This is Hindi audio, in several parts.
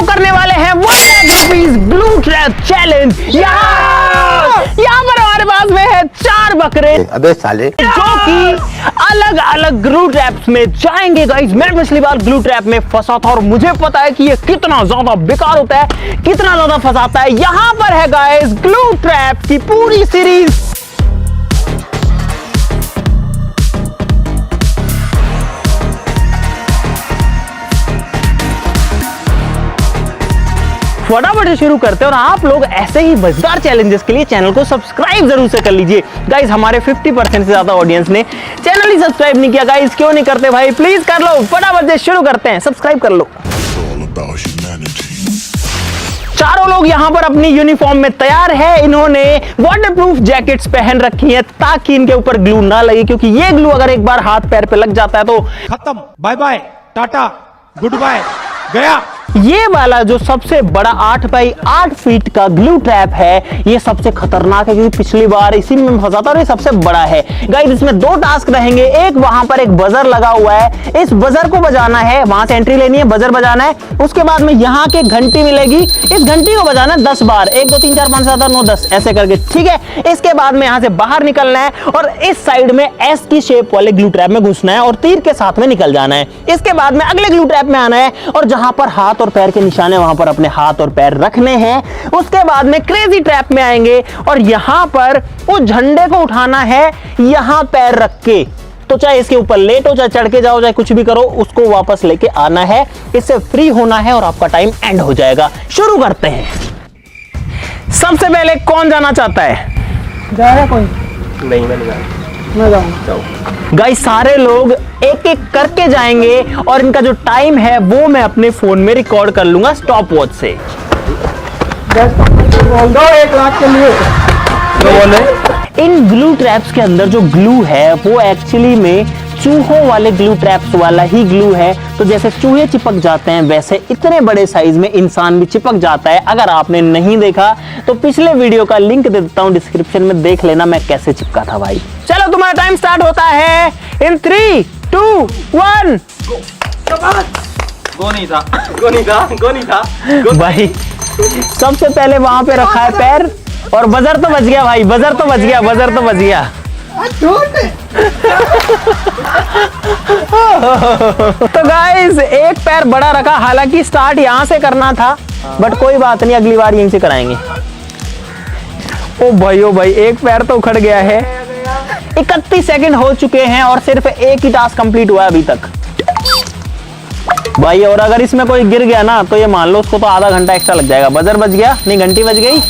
करने वाले हैं 1 lakh rupees glue trap challenge. यहाँ पर हमारे पास में है 4 बकरे, अबे साले, जो कि अलग अलग ग्लू ट्रैप्स में जाएंगे। गाइस मैं पिछली बार ग्लू ट्रैप में फंसा था और मुझे पता है कि ये कितना ज्यादा बेकार होता है, कितना ज्यादा फंसाता है। यहाँ पर है गाइस ग्लू ट्रैप की पूरी सीरीज। फटाफट से शुरू करते हैं और आप लोग ऐसे ही मजेदार चैलेंजेस के लिए चैनल को सब्सक्राइब जरूर से कर लीजिए। गाइस हमारे 50% से ज्यादा ऑडियंस ने चैनल ही सब्सक्राइब नहीं किया। गाइस क्यों नहीं करते भाई, प्लीज कर लो, फटाफट से शुरू करते हैं, सब्सक्राइब कर लो। चारों लोग यहाँ पर अपनी यूनिफॉर्म में तैयार है। इन्होंने वाटरप्रूफ जैकेट्स पहन रखी हैं ताकि इनके ऊपर ग्लू ना लगे, क्योंकि ये ग्लू अगर एक बार हाथ पैर पे लग जाता है तो खत्म, bye bye, tata, good bye, गया। ये वाला जो सबसे बड़ा 8 बाई 8 फीट का ग्लू ट्रैप है, ये सबसे खतरनाक है, क्योंकि पिछली बार इसी में फंसा था और ये सबसे बड़ा है। गाइस इसमें 2 टास्क रहेंगे। एक वहां पर एक बजर लगा हुआ है, इस बजर को बजाना है, वहां से एंट्री लेनी है, बजर बजाना है। उसके बाद में यहाँ के घंटी मिलेगी, इस घंटी को बजाना है 10 बार, 1 2 3 4 5 7 8 9 10 ऐसे करके, ठीक है। इसके बाद में यहाँ से बाहर निकलना है और इस साइड में एस की शेप वाले ग्लू ट्रैप में घुसना है और तीर के साथ में निकल जाना है। इसके बाद में अगले ग्लू ट्रैप में आना है और जहां पर हाथ और पैर के निशान है वहां पर अपने हाथ और पैर रखने हैं। उसके बाद में क्रेजी ट्रैप में आएंगे और यहां पर उस झंडे को उठाना है, यहां पैर रख के, तो चाहे इसके ऊपर लेटो, चाहे चढ़ के जाओ, चाहे कुछ भी करो, उसको वापस लेके आना है। इससे फ्री होना है और आपका टाइम एंड हो जाएगा। शुरू करते हैं। सबसे पहले कौन जाना चाहता है? जाएगा कोई? नहीं मैं नहीं जाऊँ। मैं जाऊँ। गाइस सारे लोग एक एक करके जाएंगे और इनका जो टाइम है वो मैं अपने फोन में रिकॉर्ड कर लूंगा स्टॉप वॉच से। बोल दो 1 लाख के लिए। इन ग्लू ट्रैप्स के अंदर जो ग्लू है वो एक्चुअली में चूहों वाले ग्लू ट्रैप्स वाला ही ग्लू है। तो जैसे चूहे चिपक जाते हैं वैसे इतने बड़े साइज में इंसान भी चिपक जाता है। अगर आपने नहीं देखा तो पिछले वीडियो का लिंक दे देता हूं डिस्क्रिप्शन में, देख लेना मैं कैसे चिपका था भाई। चलो तुम्हारा टाइम स्टार्ट होता है इन 3 2 1 गो नहीं था भाई सबसे पहले वहां पे रखा है पैर और बजर तो बच गया भाई, बजर तो बच गया। तो गाइस एक पैर बड़ा रखा, हालांकि स्टार्ट यहां से करना था बट कोई बात नहीं, अगली बार यहीं से कराएंगे। ओ भाई एक पैर तो उखड़ गया है। 31 सेकंड हो चुके हैं और सिर्फ एक ही टास्क कंप्लीट हुआ है अभी तक भाई। और अगर इसमें कोई गिर गया ना तो ये मान लो उसको तो आधा घंटा एक्स्ट्रा लग जाएगा। बजर बज गया, नहीं घंटी बज गई,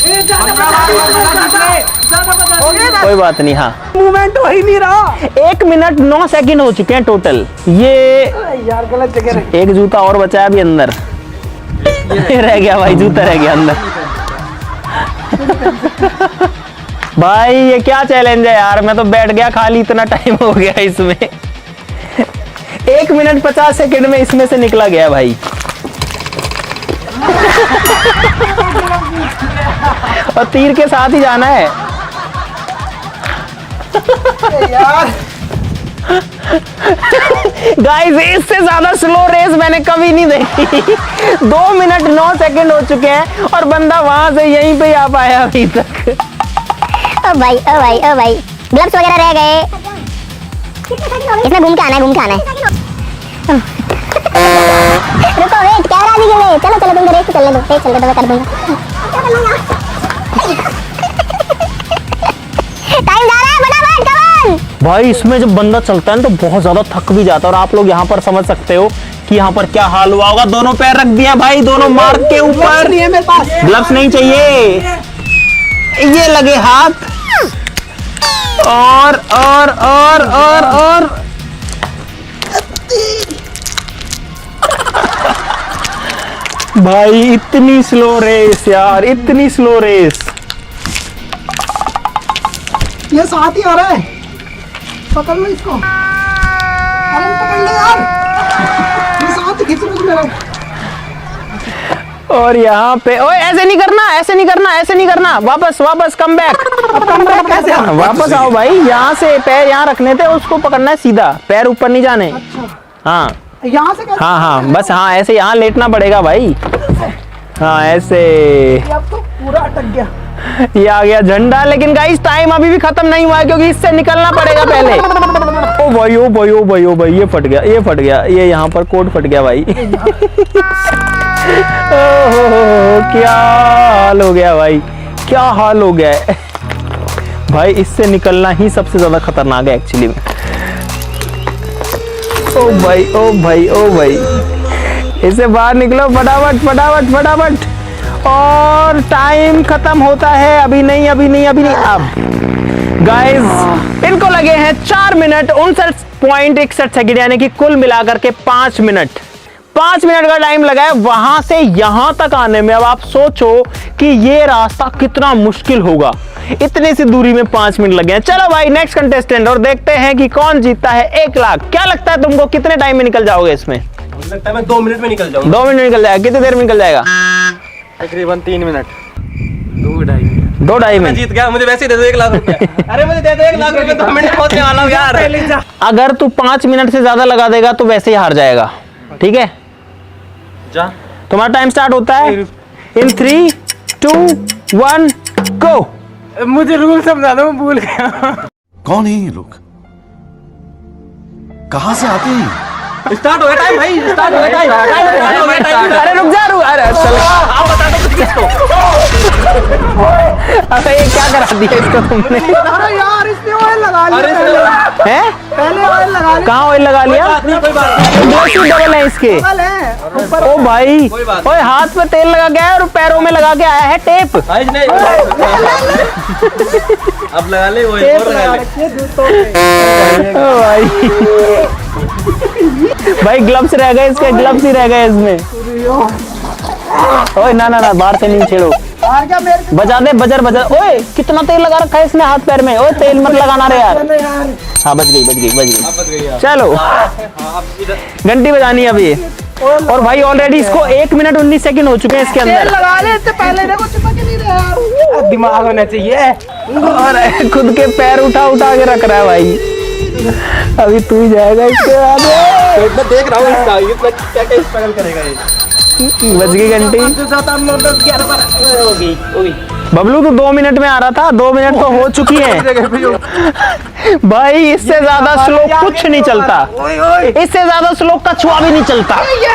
कोई बात नहीं। हाँ मूवमेंट हो ही नहीं रहा। 1 मिनट 9 सेकंड हो चुके हैं टोटल। ये यार गलत जगह एक जूता और बचा है अभी अंदर रह गया भाई, जूता रह गया अंदर। भाई ये क्या चैलेंज है यार, मैं तो बैठ गया खाली, इतना टाइम हो गया इसमें। 1 मिनट 50 सेकंड में इसमें से निकला गया भाई। और तीर के साथ ही जाना है यार। गाइस इससे ज्यादा स्लो रेस मैंने कभी नहीं देखी। 2 मिनट 9 सेकंड हो चुके हैं और बंदा वहां से यहीं पे आ पाया अभी तक। ओ भाई ग्लव्स वगैरह रह गए, इसमें घूम के आना है। रुको वेट, कैमरा भी गिर गए। चलो तुमको रेस चलने दो, मैं कर दूंगा। टाइम जा रहा है, फटाफट कम ऑन। भाई इसमें जब बंदा चलता है ना तो बहुत ज्यादा थक भी जाता है और आप लोग यहाँ पर समझ सकते हो कि यहाँ पर क्या हाल हुआ होगा। दोनों पैर रख दिए भाई, दोनों मार्क के ऊपर। ग्लव्स नहीं चाहिए, ये लगे हाथ और भाई इतनी स्लो रेस यार, इतनी स्लो रेस। ये साथ ही आ रहा है, पकड़ लो इसको। अरे पकड़ लो यार, ये साथ खींच लो मेरा। और यहाँ पे ओए ऐसे नहीं करना, वापस कम बैक। कैसे वापस आओ भाई, यहाँ से पैर यहाँ रखने थे, उसको पकड़ना है सीधा, पैर ऊपर नहीं जाने। अच्छा। हाँ यहाँ से कैसे? हाँ बस हाँ ऐसे यहाँ लेटना पड़ेगा भाई। हाँ ऐसे। अब तो पूरा अटक गया। ये आ गया झंडा, लेकिन गाइस टाइम अभी भी खत्म नहीं हुआ है क्योंकि इससे निकलना पड़ेगा पहले। ओ भाई ओ भाई ओ भाई ओ भाई, ये फट गया, ये फट गया, ये यहाँ पर कोड फट गया भाई। ओहो क्या हाल हो गया भाई, क्या हाल हो गया है भाई। इससे निकलना ही सबसे ज्यादा खतरनाक है एक्चुअली में। ओ भाई ओ भाई ओ भाई, इससे बाहर निकलो फटाफट फटाफट फटाफट। और टाइम खत्म होता है। अभी नहीं अभी नहीं अभी नहीं, अब गाइस इनको लगे हैं 4 मिनट 59.61 सेकंड, यानी कि कुल मिलाकर के 5 मिनट। 5 मिनट का टाइम लगा है वहां से यहां तक आने में। अब आप सोचो कि ये रास्ता कितना मुश्किल होगा, इतनी सी दूरी में 5 मिनट लगे हैं। चलो भाई नेक्स्ट कंटेस्टेंट, और देखते हैं कि कौन जीतता है 1 लाख। क्या लगता है तुमको, कितने टाइम में निकल जाओगे इसमें? मुझे लगता है मैं 2 मिनट में निकल जाऊंगा। 2 मिनट निकल जाएगा। कितनी देर में निकल जाएगा? तकरीबन 3 मिनट। 2-2.5 मिनट। 2-2.5 मैं मिनट। जीत गया, मुझे वैसे ही दे दो 1 लाख रुपया। अरे मुझे दे दो 1 लाख रुपया, 2 मिनट में पहुंचने वाला हूं यार। अगर तू 5 मिनट से ज्यादा लगा देगा तो वैसे ही हार जाएगा, ठीक है? जा। तुम्हारा टाइम स्टार्ट होता है इन 3, 2, 1 गो। मुझे रूल समझा दो, मैं भूल गया। कौन है ये लोग? कहां से आते हैं? स्टार्ट हो गया टाइम भाई, स्टार्ट हो गया टाइम। टाइम हो गया टाइम। अरे रुक जा रुक, अरे चल। आप बता दो कुछ किसको। अरे ये क्या करा दिया इसको तुमने? अरे यार इसने ऑयल लगा लिया। हैं? पहले ऑयल लगा लिया। कहाँ ऑयल लगा लिया? कोई बात नहीं। 2 डबल है इसके। डबल है ऊपर। ओ भाई, कोई बात ओए हाथ में तेल लगा के आया और पैरों में लगा के आया है टेप। भाई नहीं। अब लगा ले, वो टेप और लगा लगा ले। रखी है जूतों पे। ओ भाई भाई ग्लव्स रह गए इसके, ग्लव्स ही रह गए इसमें। ओए ना ना ना, बाहर से नहीं छेड़ो। हार गया मेरे से। बजा दे बजर बजर। ओए कितना तेल लगा रखा है इसने हाथ पैर में। ओए तेल मत लगाना रे यार। चलो यार। हाँ बच गई बच गई बच गई। अब बच गई यार। चलो अब इधर घंटी बजानी है अभी। और भाई ऑलरेडी इसको 1 मिनट 19 सेकंड हो चुके हैं इसके तेल अंदर। लगा ले, इससे पहले देखो चिपक ही नहीं रहा यार। दिमाग होना चाहिए। और खुद के पैर उठा उठा के रख रहा है भाई। अभी तू ही जाएगा इसके बाद। तो मैं देख रहा हूँ इसका, ये क्या क्या स्ट्रगल करेगा ये। बज गई घंटी। हो गई। बबलू तो 2 मिनट में आ रहा था, 2 मिनट तो हो चुकी है भाई। इससे ज्यादा स्लो कुछ नहीं चलता, इससे ज्यादा स्लो कछुआ भी नहीं चलता। ये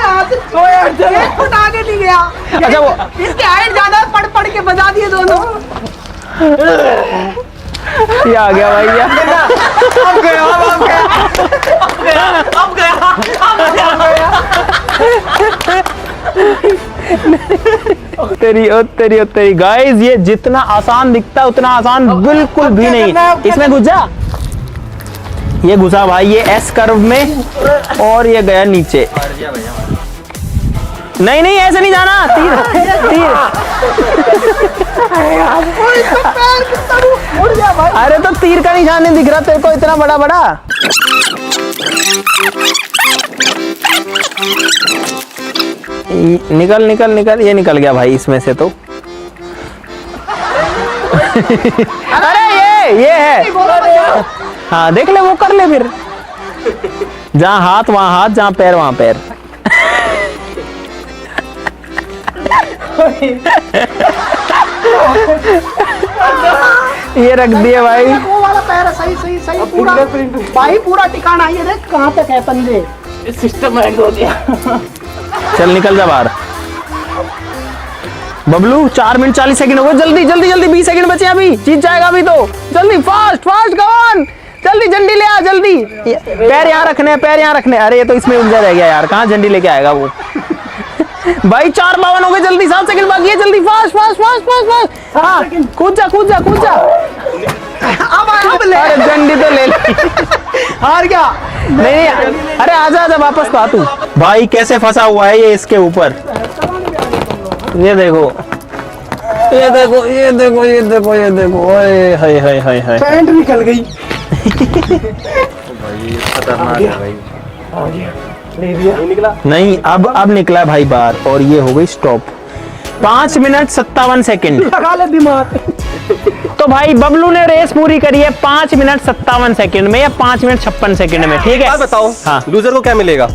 आज 1 फुट आगे नहीं गया। अच्छा वो इसके हाइट ज्यादा, पढ़ पढ़ के बजा दिए दोनों। ये आ गया भाई यार। अब गया अब गया अब गया अब गया। तेरी गाइस, ये जितना आसान दिखता है उतना आसान बिल्कुल भी नहीं। इसमें घुस जा। ये घुसा भाई ये एस कर्व में, और ये गया नीचे। नहीं नहीं ऐसे नहीं जाना। तीर तीर। उड़ गया भाई। अरे तो तीर का निशान नहीं दिख रहा तेरे को इतना बड़ा बड़ा। निकल निकल निकल। ये निकल गया भाई इसमें से तो। अरे ये है। हाँ देख ले, वो कर ले फिर। जहाँ हाथ वहाँ हाथ, जहाँ पैर वहाँ पैर। ये रख दिए भाई। वो वाला पैर है, सही सही सही पूरा भाई, पूरा ठिकाना। ये देख कहाँ तक है पंजे। सिस्टम हैंग हो गया। चल निकल जा बाहर। बबलू 4 मिनट 40 सेकंड हो गए। जल्दी जल्दी जल्दी, 20 सेकंड बचे अभी। जीत जाएगा अभी तो। जल्दी फास्ट फास्ट गॉन। जल्दी झंडी ले आ जल्दी। पैर यहाँ रखने, पैर यहाँ रखने। अरे ये तो इसमें उलझा रह गया यार, कहाँ झंडी लेके आएगा वो। भाई 4:52 हो गए। जल्दी 7 सेकंड बाकी है। जल्दी fast fast fast fast fast. हाँ कूद जा कूद जा कूद जा। अब ले। अरे झंडी तो ले ली। हार गया। नहीं अरे आजा आजा वापस तो आ तू। भाई कैसे फंसा हुआ है ये इसके ऊपर। ये देखो ये देखो ये देखो ये देखो ये देखो। ओए हाय हाय हाय हाय। पैंट निकल गई। खतरनाक है भाई। नहीं निकला। नहीं अब निकला भाई बाहर, और ये हो गई स्टॉप। 5 minute 57 second. लगा ले दिमाग। तो भाई बबलू ने रेस पूरी करी है 5 मिनट 57 सेकंड में, या 5 मिनट 56 सेकंड में, ठीक है? बात बताओ, हाँ। लूजर को क्या मिलेगा?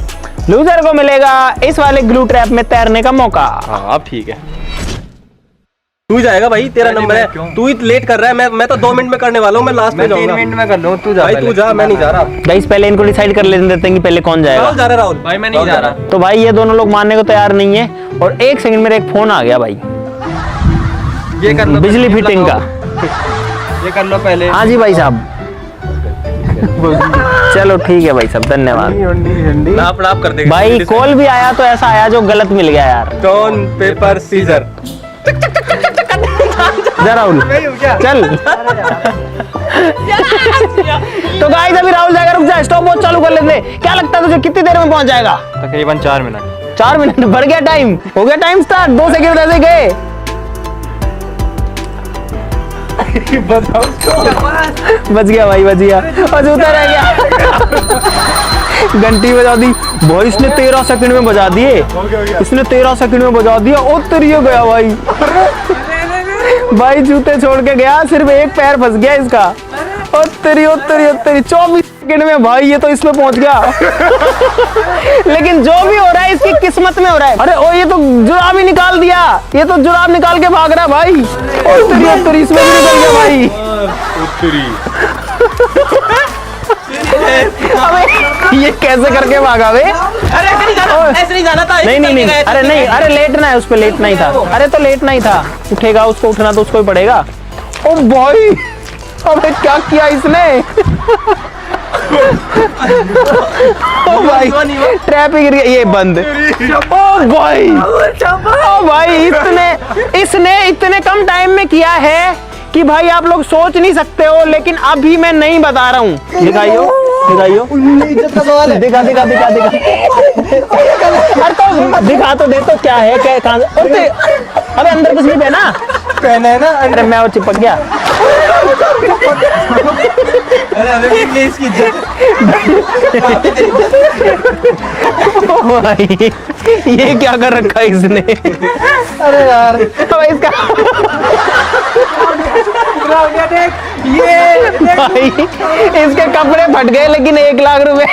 लूजर को मिलेगा इस वाले ग्लू ट्रैप में तैरने का मौका। हाँ अब ठीक है, तू जाएगा भाई, तेरा नंबर है। तू ही लेट कर रहा है, मैं तो 2 मिनट में करने वाला हूँ, मैं लास्ट में जाऊंगा। 3 मिनट में कर लूँ, तू जा भाई, तू जा, मैं नहीं जा रहा। गाइस पहले इनको डिसाइड कर लेने देते हैं कि पहले कौन जाएगा। राहुल जा रहा है, राहुल भाई मैं नहीं जा रहा। तो भाई ये दोनों लोग मानने को तैयार नहीं है। और 1 सेकंड मेरा एक फोन आ गया भाई, ये कर लो, बिजली फिटिंग का। ये कर लो पहले। हाँ जी भाई साहब। चलो ठीक है भाई साहब, धन्यवाद। नाप नाप कर देगा भाई कॉल भी आया तो ऐसा आया जो गलत मिल गया यार। Stone paper scissor. जा राहुल चल। तो गाइस अभी राहुल जाएगा, रुक जा, स्टॉप वॉच चालू कर लेते। क्या लगता है तुझे कितनी देर में पहुंच जाएगा? तकरीबन 4 मिनट। 4 मिनट बढ़ गया टाइम, हो गया टाइम स्टार्ट। 2 सेकंड ऐसे गए। बच गया भाई, बच गया। और जूता रह गया। घंटी बजा दी भाई इसने, 13 सेकंड में बजा दिए इसने, 13 सेकंड में बजा दिया। ओ तेरियो गया भाई। भाई जूते छोड़ के गया, सिर्फ एक पैर फंस गया इसका। और तेरी 24 सेकंड में भाई ये तो इसमें पहुंच गया। लेकिन जो भी हो रहा है इसकी किस्मत में हो रहा है। अरे ओ ये तो जुराब ही निकाल दिया, ये तो जुराब निकाल के भाग रहा है भाई। और तेरी इसमें भी निकल गया भाई। अबे ये कैसे करके भागा वे? अरे ऐसे नहीं जाना था। नहीं, अरे नहीं, अरे लेटना है, उस पे लेटना ही था। अरे तो लेटना ही था, उठेगा उसको, उठना तो उसको ही पड़ेगा। ओ भाई अबे क्या किया इसने? ओ भाई ट्रैप ही गिर गया, ये बंद। ओ भाई इसने इतने कम टाइम में किया है कि भाई आप लोग सोच नहीं सकते हो। लेकिन अभी मैं नहीं बता रहा हूँ। दिखाइयो इज्जत का सवाल है। दिखा। अरे तो दिखा तो दे, तो क्या है, क्या कहाँ? अबे अंदर कुछ नहीं पहना है ना। अरे मैं वो चिपक गया। अरे इसकी ओ भाई ये क्या कर रखा है इसने? अरे यार भाई इसका भाई इसके कपड़े फट गए, लेकिन 1 लाख रुपए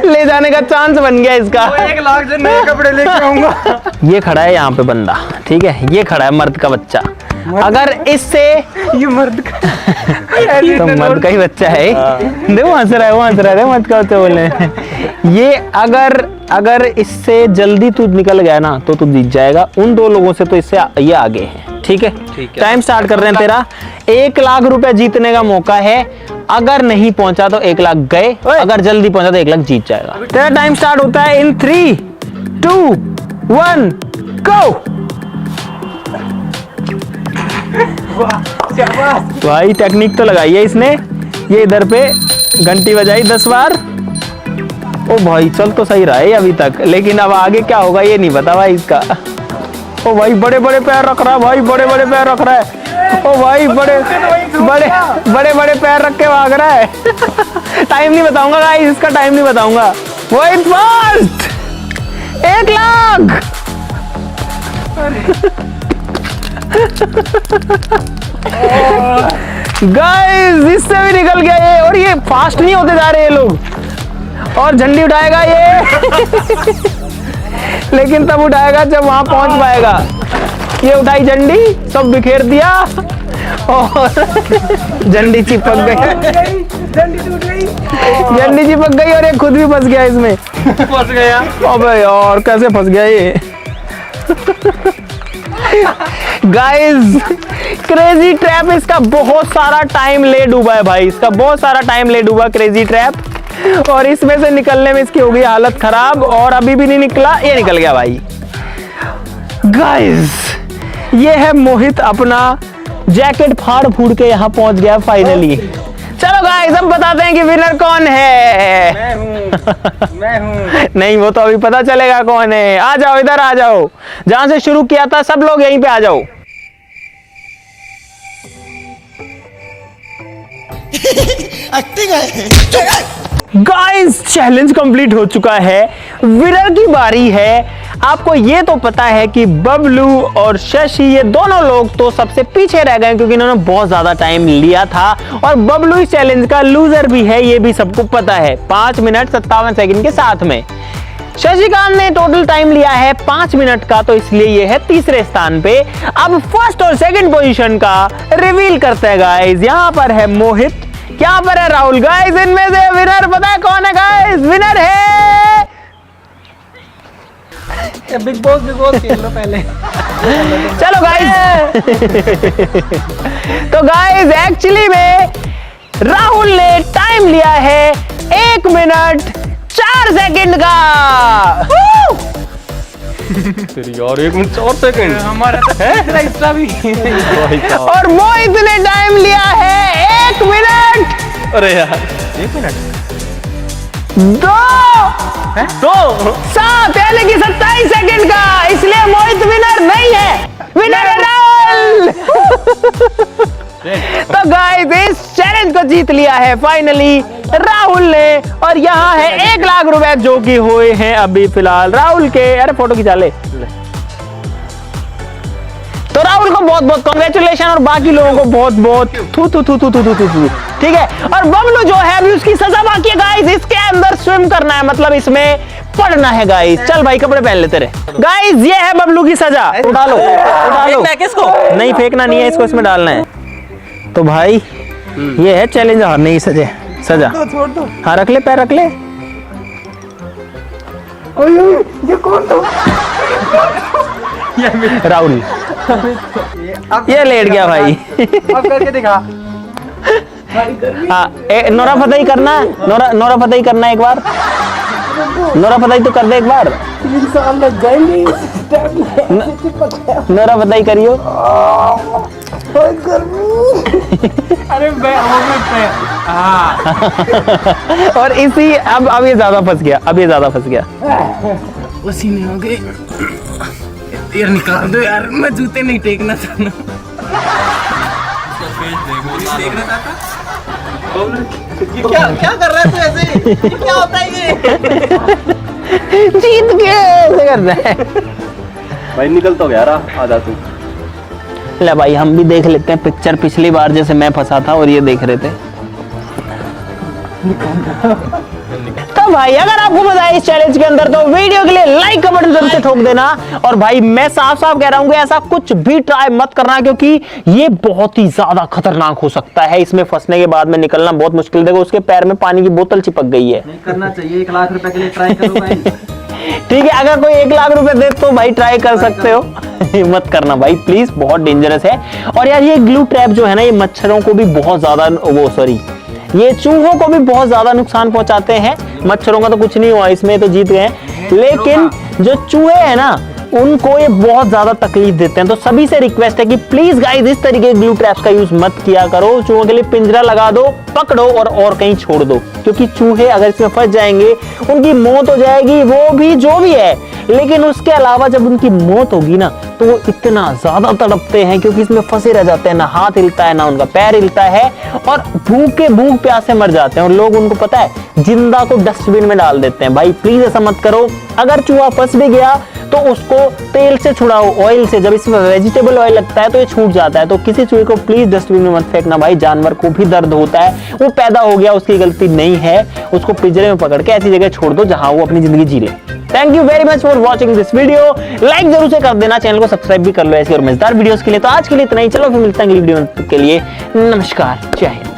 ले जाने का चांस बन गया इसका। 1 लाख से नए कपड़े लेके आऊंगा। ये खड़ा है यहाँ पे बंदा, ठीक है, ये खड़ा है मर्द का बच्चा। अगर इससे ये मर्द का तो मर्द का ही बच्चा है। देखो हंस रहा है, मर्द का बच्चा बोल रहे हैं। ये अगर इससे जल्दी तू निकल गया ना तो तू जीत जाएगा। उन 2 लोगों से तो इससे ये आगे है, ठीक है। टाइम स्टार्ट कर रहे हैं तेरा। 1 लाख रुपए जीतने का मौका है। अगर नहीं पहुंचा तो 1 लाख गए, अगर जल्दी पहुंचा तो 1 लाख जीत जाएगा। तेरा टाइम स्टार्ट होता है इन 3, 2, 1 गो। भाई टेक्निक तो लगाई है इसने। ये इधर पे घंटी बजाई 10 बार। ओ भाई चल तो सही रहा है अभी तक, लेकिन अब आगे क्या होगा ये नहीं पता भाई इसका। ओ भाई बड़े बड़े पैर रख रहा है भाई, बड़े बड़े पैर रख रहा है। ओ भाई बड़े पैर रख के भाग रहा है। टाइम नहीं बताऊंगा गाइस, इसका टाइम नहीं बताऊंगा। Weight first 1 lakh. गाइस इससे भी निकल गया ये। और ये फास्ट नहीं होते जा रहे ये लोग। और झंडी उठाएगा ये। लेकिन तब उठाएगा जब वहां पहुंच पाएगा। ये उठाई झंडी, सब बिखेर दिया और झंडी चिपक गई। झंडी चिपक गई और ये खुद भी फंस गया इसमें। फंस गया। अबे यार कैसे फंस गया ये? गाइस क्रेजी ट्रैप इसका बहुत सारा टाइम ले डूबा है भाई, इसका बहुत सारा टाइम ले डूबा क्रेजी ट्रैप। और इसमें से निकलने में इसकी हो गई हालत खराब। और अभी भी नहीं निकला, ये निकल गया भाई। गाइस ये है मोहित, अपना जैकेट फाड़ फूड़ के यहाँ पहुंच गया फाइनली। चलो गाइस अब बताते हैं कि विनर कौन है। मैं हूँ। नहीं वो तो अभी पता चलेगा कौन है। आ जाओ इधर आ जाओ, जहां से शुरू किया था सब लोग यहीं पे आ जाओ। गाइस चैलेंज कंप्लीट हो चुका है, विनर की बारी है। आपको ये तो पता है कि बबलू और शशि ये दोनों लोग तो सबसे पीछे रह गए क्योंकि इन्होंने बहुत ज्यादा टाइम लिया था। और बबलू इस चैलेंज का लूजर भी है, ये भी सबको पता है, 5 मिनट 57 सेकंड के साथ में। शशिकांत ने टोटल टाइम लिया है 5 मिनट का, तो इसलिए ये है तीसरे स्थान पे। अब फर्स्ट और सेकंड पोजीशन का रिवील करते हैं गाइस। यहाँ पर है मोहित, यहाँ पर है राहुल। गाइस इनमें से विनर पता है कौन है? गाइस विनर है बिग बॉस खेल लो पहले। चलो गाइस तो गाइस एक्चुअली में राहुल ने टाइम लिया है 1 मिनट 4 सेकंड का। यार 1 मिनट 4 सेकंड हमारा हिस्सा भी। और मोहित ने टाइम लिया है 1 मिनट। अरे यार 1 मिनट 7 यानी कि 27 सेकंड का, इसलिए मोहित विनर नहीं है, विनर है राहुल। तो गाइस इस चैलेंज को जीत लिया है फाइनली राहुल ने, और यहाँ है 1 लाख रुपए जो कि हुए हैं अभी फिलहाल राहुल के। अरे फोटो खिंचा ले। तो राहुल को बहुत बहुत कांग्रेचुलेशन और बाकी लोगों को बहुत बहुत थू थू थू थू थू थू थू। ठीक है, और बबलू जो है अभी उसकी सजा बाकी है गाइस, इसके अंदर स्विम करना है, मतलब इसमें पढ़ना है गाइस। चल भाई कपड़े पहन ले तेरे। गाइस ये है बबलू की सजा, उठा लो उठा लो। किसको? नहीं फेंकना नहीं है इसको, इसमें डालना है। तो भाई ये है चैलेंज हारने की सजा। छोड़ दो। हाँ रख ले, पैर रख ले। ये कौन था? राहुल ये लेट गया भाई। अब करके दिखा। हाँ नोरा फतेही करना है, नोरा फतेही करना है एक बार। नोरा फतेही तो कर दे एक बार। 3 साल लग जाएंगे। नोरा फतेही करियो। अरे और इसी अब ये ज्यादा फंस गया, अब ये ज्यादा फंस गया। पसीने हो गए यार, निकाल दो यार, मैं जूते नहीं टेकना चाहता। क्या कर रहा है तू ऐसे? ये क्या होता है ये? जीत के ऐसे करना है भाई निकल तो गया रहा, आजा तू। ले भाई हम भी देख लेते हैं पिक्चर। पिछली बार जैसे मैं फंसा था और ये देख रहे थे। तो भाई अगर आपको मजा आया इस चैलेंज के अंदर तो वीडियो के लिए लाइक का बटन जरूर से ठोक देना। और भाई मैं साफ साफ कह रहा हूं कि ऐसा कुछ भी ट्राई मत करना, क्योंकि ये बहुत ही ज्यादा खतरनाक हो सकता है। इसमें फंसने के बाद में निकलना बहुत मुश्किल। देखो उसके पैर में पानी की बोतल चिपक गई है। नहीं करना चाहिए, 1 लाख रुपए के लिए ट्राई करो भाई। ठीक है, अगर कोई 1 लाख रुपए दे तो भाई ट्राई कर सकते हो। मत करना भाई प्लीज, बहुत डेंजरस है। और यार ये ग्लू ट्रैप जो है ना, ये मच्छरों को भी बहुत ज्यादा ये चूहों को भी बहुत ज्यादा नुकसान पहुंचाते हैं। मच्छरों का तो कुछ नहीं हुआ, इसमें तो जीत गए। लेकिन जो चूहे हैं ना, उनको ये बहुत ज्यादा तकलीफ देते हैं। तो सभी से रिक्वेस्ट है कि प्लीज गाइस इस तरीके के ग्लू ट्रैप्स का यूज मत किया करो। चूहों के लिए पिंजरा लगा दो, पकड़ो और कहीं छोड़ दो, क्योंकि चूहे अगर इसमें फंस जाएंगे उनकी मौत हो जाएगी, वो भी जो भी है। लेकिन उसके अलावा जब उनकी मौत होगी ना, तो वो इतना ज्यादा तड़पते हैं क्योंकि इसमें फंसे रह जाते हैं। ना हाथ हिलता है ना उनका पैर हिलता है, और भूख प्यासे मर जाते हैं। और लोग उनको पता है जिंदा को डस्टबिन में डाल देते हैं। भाई प्लीज ऐसा मत करो। अगर चूहा फंस भी गया तो उसको तेल से छुड़ाओ, ऑयल से। जब इसमें वेजिटेबल ऑयल लगता है तो ये छूट जाता है। तो किसी चूहे को प्लीज डस्टबिन में मत फेंकना भाई, जानवर को भी दर्द होता है। वो पैदा हो गया, उसकी गलती नहीं है। उसको पिंजरे में पकड़ के ऐसी जगह छोड़ दो जहां वो अपनी जिंदगी जी ले। Thank you very much for watching this video. Like जरूर से कर देना, चैनल को सब्सक्राइब भी कर लो ऐसी और मजेदार वीडियोस के लिए। तो आज के लिए इतना ही, चलो फिर मिलते हैं अगली वीडियो के लिए। नमस्कार, जय हिंद।